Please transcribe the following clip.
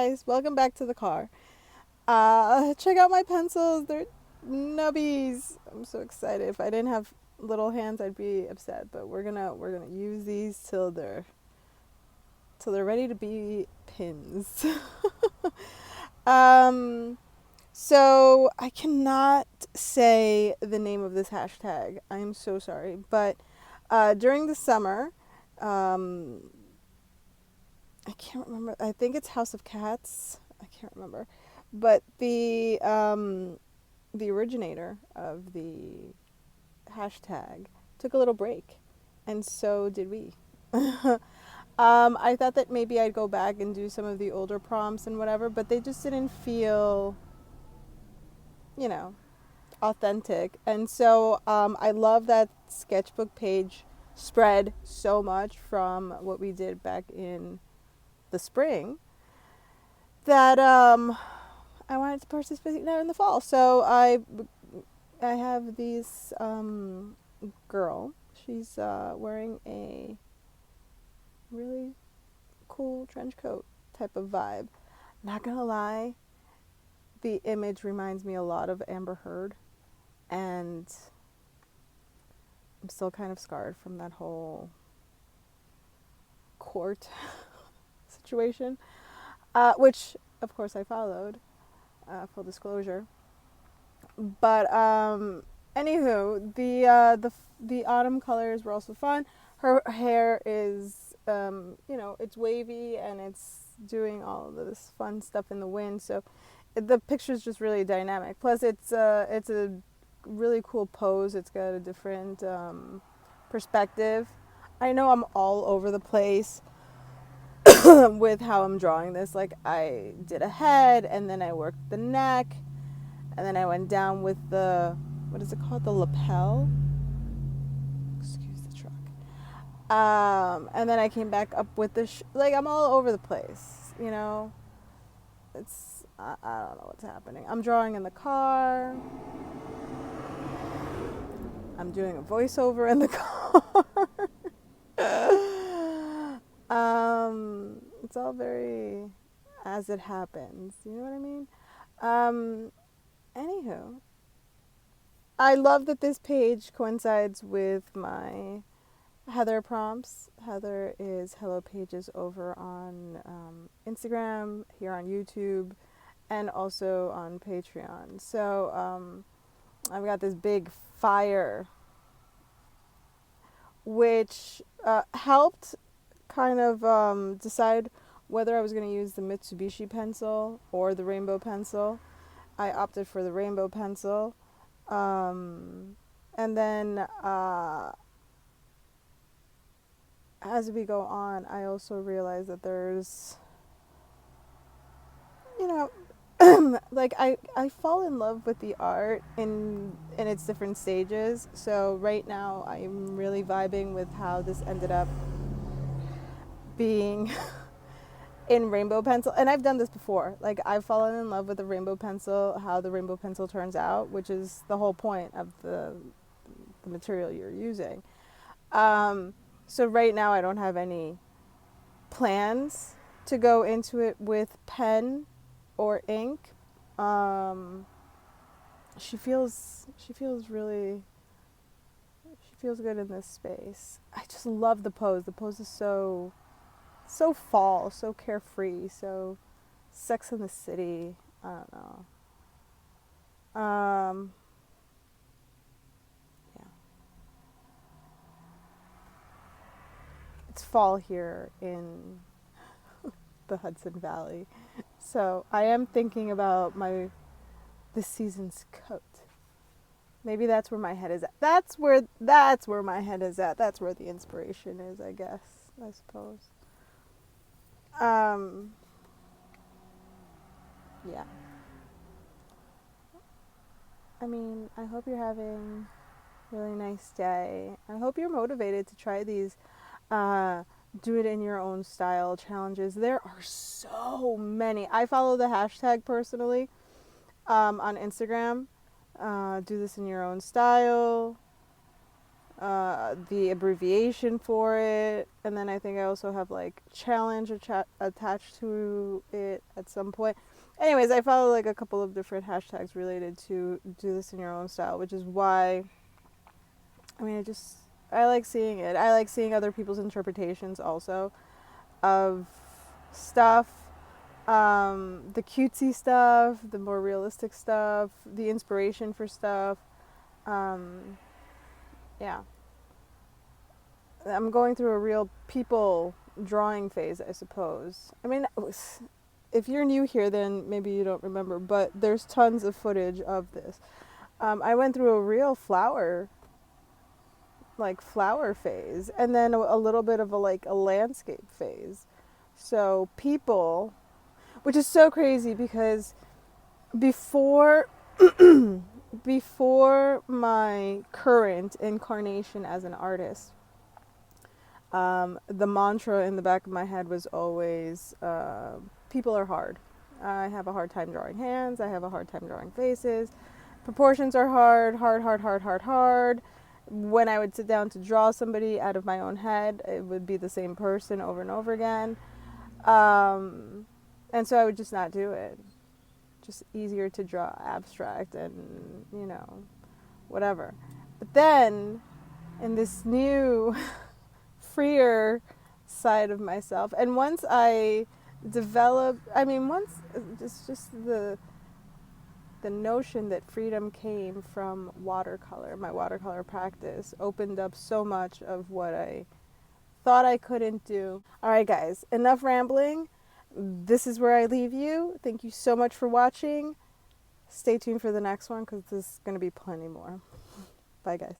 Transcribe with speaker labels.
Speaker 1: guys, welcome back to the car. Check out my pencils. They're nubbies. I'm so excited. If I didn't have little hands, I'd be upset. But we're gonna use these till they're ready to be pins. um, so I cannot say the name of this hashtag. I am so sorry. But during the summer, um, I can't remember. I think it's House of Cats. I can't remember, but the originator of the hashtag took a little break, and so did we. I thought that maybe I'd go back and do some of the older prompts and whatever, but they just didn't feel, you know, authentic. And so I love that sketchbook page spread so much from what we did back in the spring that I wanted to participate now in the fall. So I have this girl. She's wearing a really cool trench coat type of vibe. Not gonna lie, the image reminds me a lot of Amber Heard, and I'm still kind of scarred from that whole court situation, which of course I followed. Full disclosure. But anywho, the autumn colors were also fun. Her hair is it's wavy and it's doing all of this fun stuff in the wind. So the picture's just really dynamic. Plus, it's a really cool pose. It's got a different perspective. I know I'm all over the place with how I'm drawing this. Like, I did a head and then I worked the neck and then I went down with the, what is it called? The lapel? Excuse the truck. And then I came back up with the, like, I'm all over the place, you know? I don't know what's happening. I'm drawing in the car. I'm doing a voiceover in the car. It's all very as it happens. You know what I mean? Anywho, I love that this page coincides with my Heather prompts. Heather is Hello Pages over on Instagram, here on YouTube, and also on Patreon. So I've got this big fire, which helped kind of decide whether I was going to use the Mitsubishi pencil or the rainbow pencil. I opted for the rainbow pencil. And then as we go on, I also realize that there's, like I fall in love with the art in its different stages. So right now I'm really vibing with how this ended up being in rainbow pencil. And I've done this before. Like, I've fallen in love with the rainbow pencil, how the rainbow pencil turns out, which is the whole point of the material you're using. So right now I don't have any plans to go into it with pen or ink. She feels good in this space. I just love the pose. The pose is so fall, so carefree, so Sex in the City. I don't know. Yeah. It's fall here in the Hudson Valley. So I am thinking about this season's coat. Maybe that's where my head is at. That's where my head is at. That's where the inspiration is, I guess. I suppose. Yeah. I mean, I hope you're having a really nice day. I hope you're motivated to try these do it in your own style challenges. There are so many. I follow the hashtag personally on Instagram. Do this in your own style. the abbreviation for it, and then I think I also have like challenge attached to it at some point. Anyways, I follow like a couple of different hashtags related to do this in your own style, which is why, I mean, I like seeing it. I like seeing other people's interpretations also of stuff, the cutesy stuff, the more realistic stuff, the inspiration for stuff. Yeah. I'm going through a real people drawing phase, I suppose. I mean, if you're new here, then maybe you don't remember, but there's tons of footage of this. I went through a real flower phase, and then a little bit of a landscape phase. So people, which is so crazy because before before my current incarnation as an artist, the mantra in the back of my head was always, people are hard. I have a hard time drawing hands. I have a hard time drawing faces. Proportions are hard, hard, hard, hard, hard, hard. When I would sit down to draw somebody out of my own head, it would be the same person over and over again. And so I would just not do it. Just easier to draw abstract and, whatever. But then, in this new freer side of myself, and once I developed, it's just the notion that freedom came from watercolor. My watercolor practice opened up so much of what I thought I couldn't do. All right, guys, enough rambling. This is where I leave you. Thank you so much for watching. Stay tuned for the next one because there's going to be plenty more. Bye, guys.